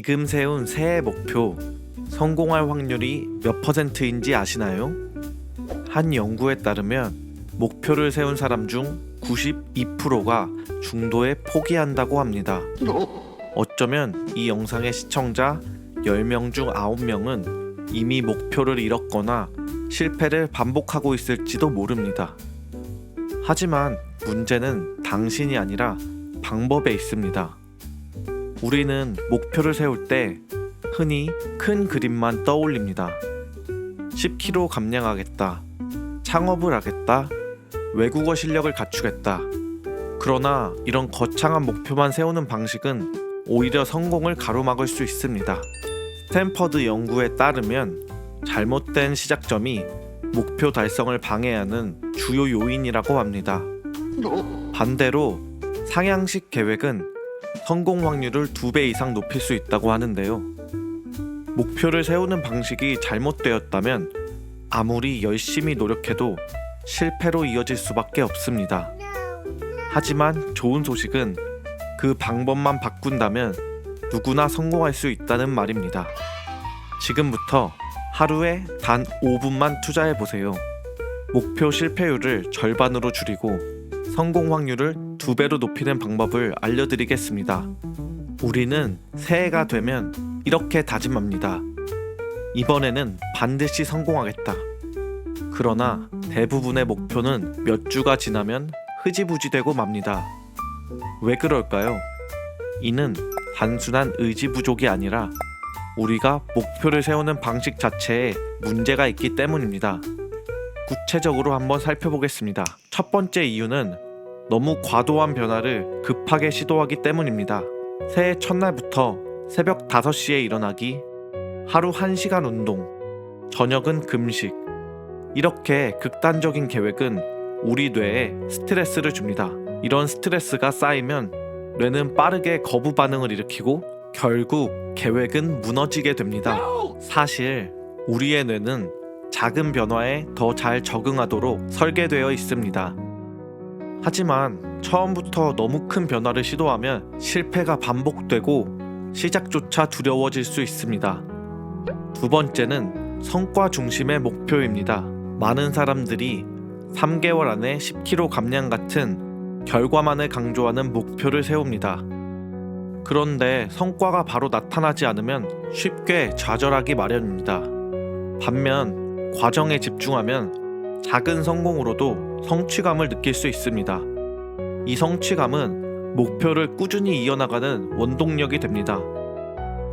지금 세운 새해 목표 성공할 확률이 몇 %인지 아시나요? 한 연구에 따르면 목표를 세운 사람 중 92%가 중도에 포기한다고 합니다. 어쩌면 이 영상의 시청자 10명 중 9명은 이미 목표를 잃었거나 실패를 반복하고 있을지도 모릅니다. 하지만 문제는 당신이 아니라 방법에 있습니다. 우리는 목표를 세울 때 흔히 큰 그림만 떠올립니다. 10kg 감량하겠다, 창업을 하겠다, 외국어 실력을 갖추겠다. 그러나 이런 거창한 목표만 세우는 방식은 오히려 성공을 가로막을 수 있습니다. 스탠퍼드 연구에 따르면 잘못된 시작점이 목표 달성을 방해하는 주요 요인이라고 합니다. 반대로 상향식 계획은 성공 확률을 2배 이상 높일 수 있다고 하는데요. 목표를 세우는 방식이 잘못되었다면 아무리 열심히 노력해도 실패로 이어질 수밖에 없습니다. 하지만 좋은 소식은 그 방법만 바꾼다면 누구나 성공할 수 있다는 말입니다. 지금부터 하루에 단 5분만 투자해보세요. 목표 실패율을 절반으로 줄이고 성공 확률을 2배로 높이는 방법을 알려드리겠습니다. 우리는 새해가 되면 이렇게 다짐합니다. 이번에는 반드시 성공하겠다. 그러나 대부분의 목표는 몇 주가 지나면 흐지부지되고 맙니다. 왜 그럴까요? 이는 단순한 의지 부족이 아니라 우리가 목표를 세우는 방식 자체에 문제가 있기 때문입니다. 구체적으로 한번 살펴보겠습니다. 첫 번째 이유는 너무 과도한 변화를 급하게 시도하기 때문입니다. 새해 첫날부터 새벽 5시에 일어나기, 하루 1시간 운동, 저녁은 금식. 이렇게 극단적인 계획은 우리 뇌에 스트레스를 줍니다. 이런 스트레스가 쌓이면 뇌는 빠르게 거부 반응을 일으키고 결국 계획은 무너지게 됩니다. 사실 우리의 뇌는 작은 변화에 더 잘 적응하도록 설계되어 있습니다. 하지만 처음부터 너무 큰 변화를 시도하면 실패가 반복되고 시작조차 두려워질 수 있습니다. 두 번째는 성과 중심의 목표입니다. 많은 사람들이 3개월 안에 10kg 감량 같은 결과만을 강조하는 목표를 세웁니다. 그런데 성과가 바로 나타나지 않으면 쉽게 좌절하기 마련입니다. 반면 과정에 집중하면 작은 성공으로도 성취감을 느낄 수 있습니다. 이 성취감은 목표를 꾸준히 이어나가는 원동력이 됩니다.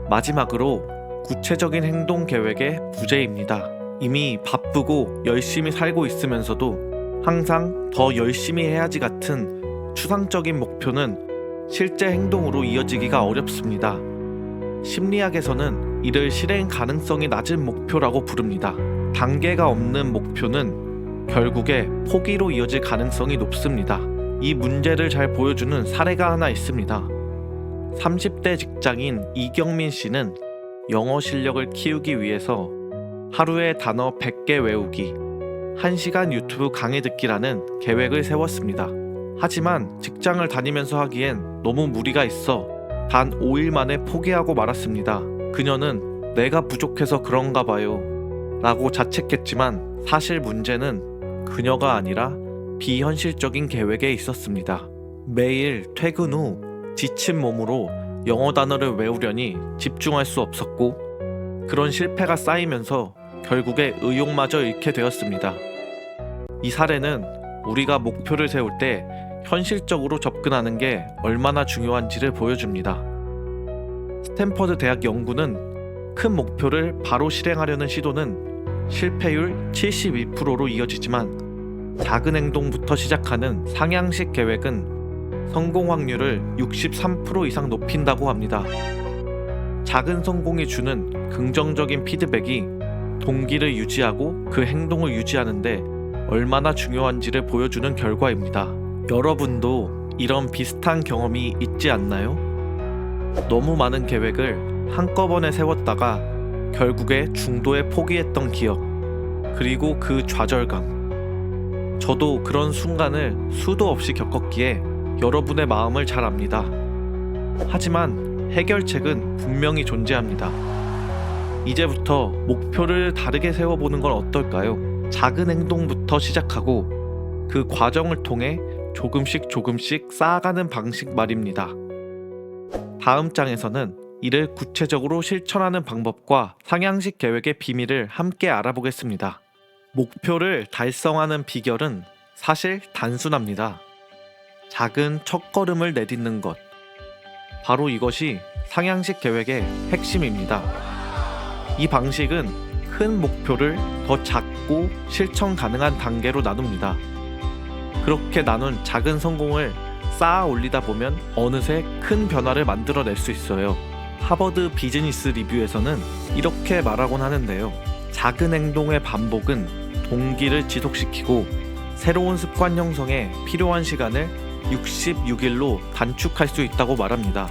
마지막으로 구체적인 행동 계획의 부재입니다. 이미 바쁘고 열심히 살고 있으면서도 항상 더 열심히 해야지 같은 추상적인 목표는 실제 행동으로 이어지기가 어렵습니다. 심리학에서는 이를 실행 가능성이 낮은 목표라고 부릅니다. 단계가 없는 목표는 결국에 포기로 이어질 가능성이 높습니다. 이 문제를 잘 보여주는 사례가 하나 있습니다. 30대 직장인 이경민 씨는 영어 실력을 키우기 위해서 하루에 단어 100개 외우기, 1시간 유튜브 강의 듣기라는 계획을 세웠습니다. 하지만 직장을 다니면서 하기엔 너무 무리가 있어 단 5일 만에 포기하고 말았습니다. 그녀는 내가 부족해서 그런가 봐요 라고 자책했지만 사실 문제는 그녀가 아니라 비현실적인 계획에 있었습니다. 매일 퇴근 후 지친 몸으로 영어 단어를 외우려니 집중할 수 없었고 그런 실패가 쌓이면서 결국에 의욕마저 잃게 되었습니다. 이 사례는 우리가 목표를 세울 때 현실적으로 접근하는 게 얼마나 중요한지를 보여줍니다. 스탠퍼드 대학 연구는 큰 목표를 바로 실행하려는 시도는 실패율 72%로 이어지지만 작은 행동부터 시작하는 상향식 계획은 성공 확률을 63% 이상 높인다고 합니다. 작은 성공이 주는 긍정적인 피드백이 동기를 유지하고 그 행동을 유지하는데 얼마나 중요한지를 보여주는 결과입니다. 여러분도 이런 비슷한 경험이 있지 않나요? 너무 많은 계획을 한꺼번에 세웠다가 결국에 중도에 포기했던 기억, 그리고 그 좌절감. 저도 그런 순간을 수도 없이 겪었기에 여러분의 마음을 잘 압니다. 하지만 해결책은 분명히 존재합니다. 이제부터 목표를 다르게 세워보는 건 어떨까요? 작은 행동부터 시작하고 그 과정을 통해 조금씩 쌓아가는 방식 말입니다. 다음 장에서는 이를 구체적으로 실천하는 방법과 상향식 계획의 비밀을 함께 알아보겠습니다. 목표를 달성하는 비결은 사실 단순합니다. 작은 첫걸음을 내딛는 것. 바로 이것이 상향식 계획의 핵심입니다. 이 방식은 큰 목표를 더 작고 실천 가능한 단계로 나눕니다. 그렇게 나눈 작은 성공을 쌓아 올리다 보면 어느새 큰 변화를 만들어낼 수 있어요. 하버드 비즈니스 리뷰에서는 이렇게 말하곤 하는데요. 작은 행동의 반복은 동기를 지속시키고 새로운 습관 형성에 필요한 시간을 66일로 단축할 수 있다고 말합니다.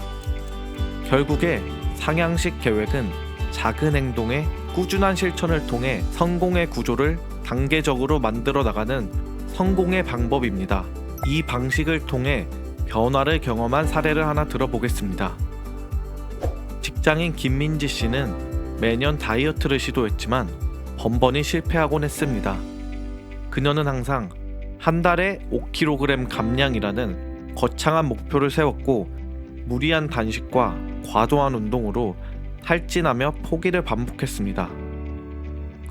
결국에 상향식 계획은 작은 행동의 꾸준한 실천을 통해 성공의 구조를 단계적으로 만들어 나가는 성공의 방법입니다. 이 방식을 통해 변화를 경험한 사례를 하나 들어보겠습니다. 직장인 김민지 씨는 매년 다이어트를 시도했지만 번번이 실패하곤 했습니다. 그녀는 항상 한 달에 5kg 감량이라는 거창한 목표를 세웠고 무리한 단식과 과도한 운동으로 탈진하며 포기를 반복했습니다.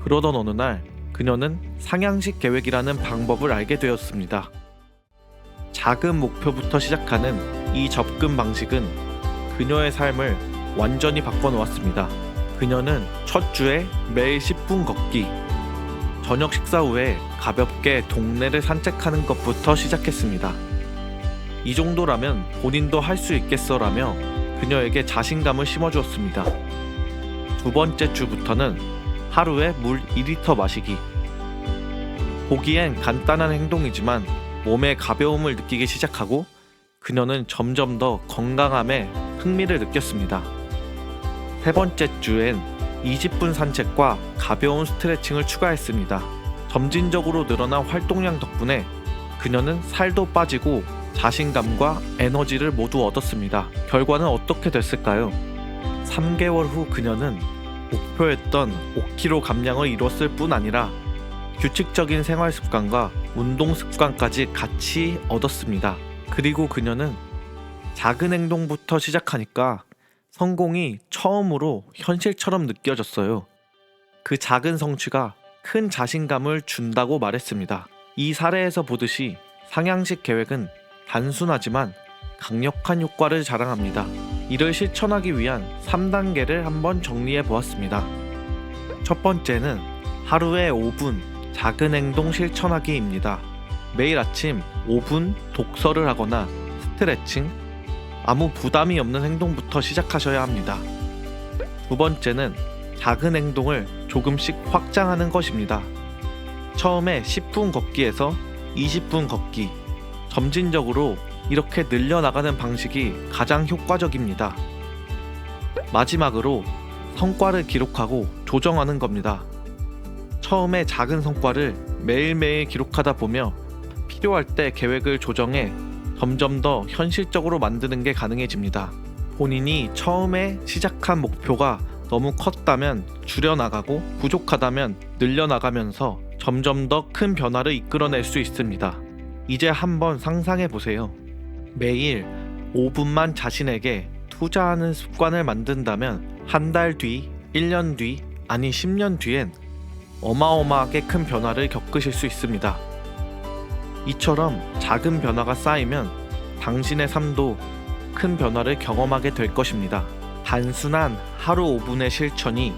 그러던 어느 날 그녀는 상향식 계획이라는 방법을 알게 되었습니다. 작은 목표부터 시작하는 이 접근 방식은 그녀의 삶을 완전히 바꿔놓았습니다. 그녀는 첫 주에 매일 10분 걷기, 저녁 식사 후에 가볍게 동네를 산책하는 것부터 시작했습니다. 이 정도라면 본인도 할 수 있겠어라며 그녀에게 자신감을 심어주었습니다. 두 번째 주부터는 하루에 물 2리터 마시기. 보기엔 간단한 행동이지만 몸의 가벼움을 느끼기 시작하고 그녀는 점점 더 건강함에 흥미를 느꼈습니다. 세 번째 주엔 20분 산책과 가벼운 스트레칭을 추가했습니다. 점진적으로 늘어난 활동량 덕분에 그녀는 살도 빠지고 자신감과 에너지를 모두 얻었습니다. 결과는 어떻게 됐을까요? 3개월 후 그녀는 목표했던 5kg 감량을 이뤘을 뿐 아니라 규칙적인 생활 습관과 운동 습관까지 같이 얻었습니다. 그리고 그녀는 작은 행동부터 시작하니까 성공이 처음으로 현실처럼 느껴졌어요. 그 작은 성취가 큰 자신감을 준다고 말했습니다. 이 사례에서 보듯이 상향식 계획은 단순하지만 강력한 효과를 자랑합니다. 이를 실천하기 위한 3단계를 한번 정리해 보았습니다. 첫 번째는 하루에 5분 작은 행동 실천하기입니다. 매일 아침 5분 독서를 하거나 스트레칭, 아무 부담이 없는 행동부터 시작하셔야 합니다. 두 번째는 작은 행동을 조금씩 확장하는 것입니다. 처음에 10분 걷기에서 20분 걷기, 점진적으로 이렇게 늘려나가는 방식이 가장 효과적입니다. 마지막으로 성과를 기록하고 조정하는 겁니다. 처음에 작은 성과를 매일매일 기록하다 보며 필요할 때 계획을 조정해 점점 더 현실적으로 만드는 게 가능해집니다. 본인이 처음에 시작한 목표가 너무 컸다면 줄여나가고 부족하다면 늘려나가면서 점점 더 큰 변화를 이끌어낼 수 있습니다. 이제 한번 상상해 보세요. 매일 5분만 자신에게 투자하는 습관을 만든다면 한 달 뒤, 1년 뒤, 아니 10년 뒤엔 어마어마하게 큰 변화를 겪으실 수 있습니다. 이처럼 작은 변화가 쌓이면 당신의 삶도 큰 변화를 경험하게 될 것입니다. 단순한 하루 5분의 실천이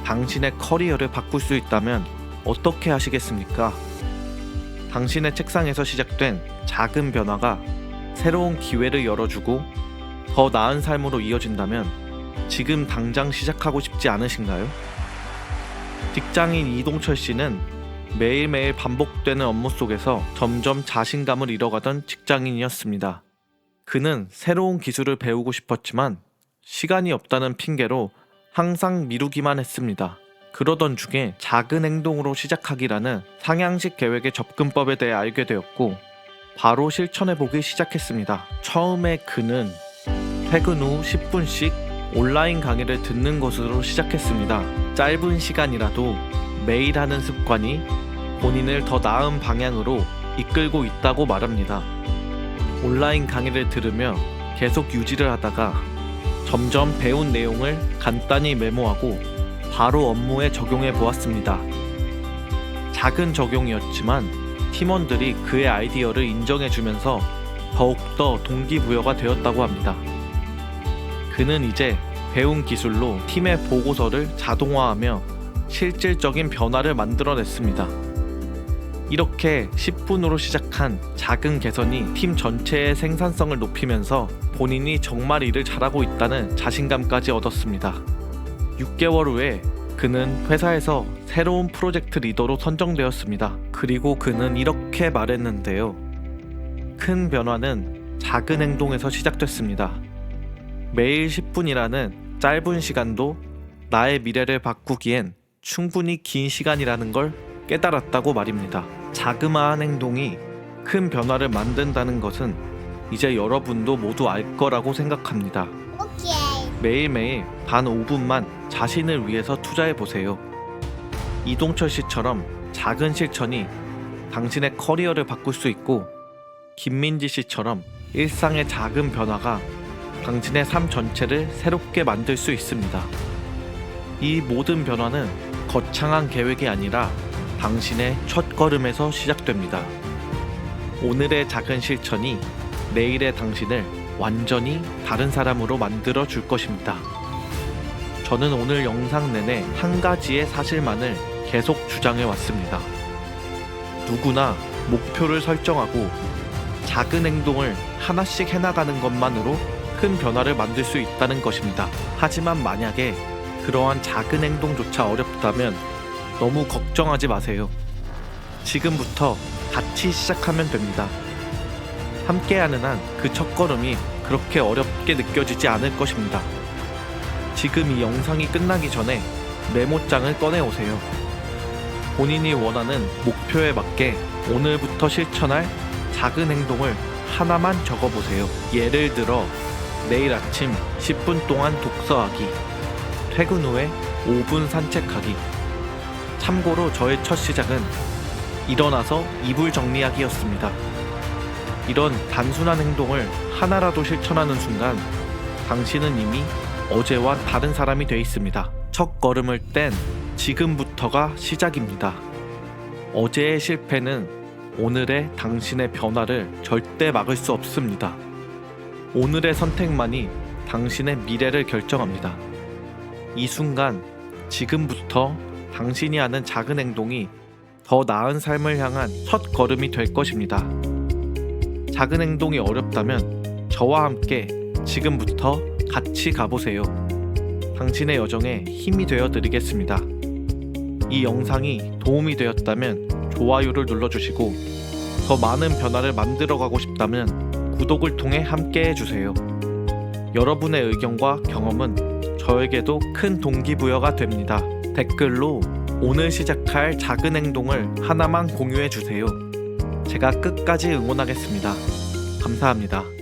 당신의 커리어를 바꿀 수 있다면 어떻게 하시겠습니까? 당신의 책상에서 시작된 작은 변화가 새로운 기회를 열어주고 더 나은 삶으로 이어진다면 지금 당장 시작하고 싶지 않으신가요? 직장인 이동철 씨는 매일매일 반복되는 업무 속에서 점점 자신감을 잃어가던 직장인이었습니다. 그는 새로운 기술을 배우고 싶었지만 시간이 없다는 핑계로 항상 미루기만 했습니다. 그러던 중에 작은 행동으로 시작하기라는 상향식 계획의 접근법에 대해 알게 되었고 바로 실천해보기 시작했습니다. 처음에 그는 퇴근 후 10분씩 온라인 강의를 듣는 것으로 시작했습니다. 짧은 시간이라도 매일 하는 습관이 본인을 더 나은 방향으로 이끌고 있다고 말합니다. 온라인 강의를 들으며 계속 유지를 하다가 점점 배운 내용을 간단히 메모하고 바로 업무에 적용해 보았습니다. 작은 적용이었지만 팀원들이 그의 아이디어를 인정해 주면서 더욱더 동기부여가 되었다고 합니다. 그는 이제 배운 기술로 팀의 보고서를 자동화하며 실질적인 변화를 만들어냈습니다. 이렇게 10분으로 시작한 작은 개선이 팀 전체의 생산성을 높이면서 본인이 정말 일을 잘하고 있다는 자신감까지 얻었습니다. 6개월 후에 그는 회사에서 새로운 프로젝트 리더로 선정되었습니다. 그리고 그는 이렇게 말했는데요. 큰 변화는 작은 행동에서 시작됐습니다. 매일 10분이라는 짧은 시간도 나의 미래를 바꾸기엔 충분히 긴 시간이라는 걸 깨달았다고 말입니다. 자그마한 행동이 큰 변화를 만든다는 것은 이제 여러분도 모두 알 거라고 생각합니다. 매일매일 단 5분만 자신을 위해서 투자해보세요. 이동철 씨처럼 작은 실천이 당신의 커리어를 바꿀 수 있고, 김민지 씨처럼 일상의 작은 변화가 당신의 삶 전체를 새롭게 만들 수 있습니다. 이 모든 변화는 거창한 계획이 아니라 당신의 첫걸음에서 시작됩니다. 오늘의 작은 실천이 내일의 당신을 완전히 다른 사람으로 만들어 줄 것입니다. 저는 오늘 영상 내내 한 가지의 사실만을 계속 주장해 왔습니다. 누구나 목표를 설정하고 작은 행동을 하나씩 해나가는 것만으로 큰 변화를 만들 수 있다는 것입니다. 하지만 만약에 그러한 작은 행동조차 어렵다면 너무 걱정하지 마세요. 지금부터 같이 시작하면 됩니다. 함께하는 한 그 첫걸음이 그렇게 어렵게 느껴지지 않을 것입니다. 지금 이 영상이 끝나기 전에 메모장을 꺼내오세요. 본인이 원하는 목표에 맞게 오늘부터 실천할 작은 행동을 하나만 적어보세요. 예를 들어 내일 아침 10분 동안 독서하기, 퇴근 후에 5분 산책하기. 참고로 저의 첫 시작은 일어나서 이불 정리하기였습니다. 이런 단순한 행동을 하나라도 실천하는 순간 당신은 이미 어제와 다른 사람이 돼 있습니다. 첫 걸음을 뗀 지금부터가 시작입니다. 어제의 실패는 오늘의 당신의 변화를 절대 막을 수 없습니다. 오늘의 선택만이 당신의 미래를 결정합니다. 이 순간, 지금부터 당신이 하는 작은 행동이 더 나은 삶을 향한 첫 걸음이 될 것입니다. 작은 행동이 어렵다면 저와 함께 지금부터 같이 가보세요. 당신의 여정에 힘이 되어 드리겠습니다. 이 영상이 도움이 되었다면 좋아요를 눌러주시고, 더 많은 변화를 만들어가고 싶다면 구독을 통해 함께 해주세요. 여러분의 의견과 경험은 저에게도 큰 동기부여가 됩니다. 댓글로 오늘 시작할 작은 행동을 하나만 공유해주세요. 제가 끝까지 응원하겠습니다. 감사합니다.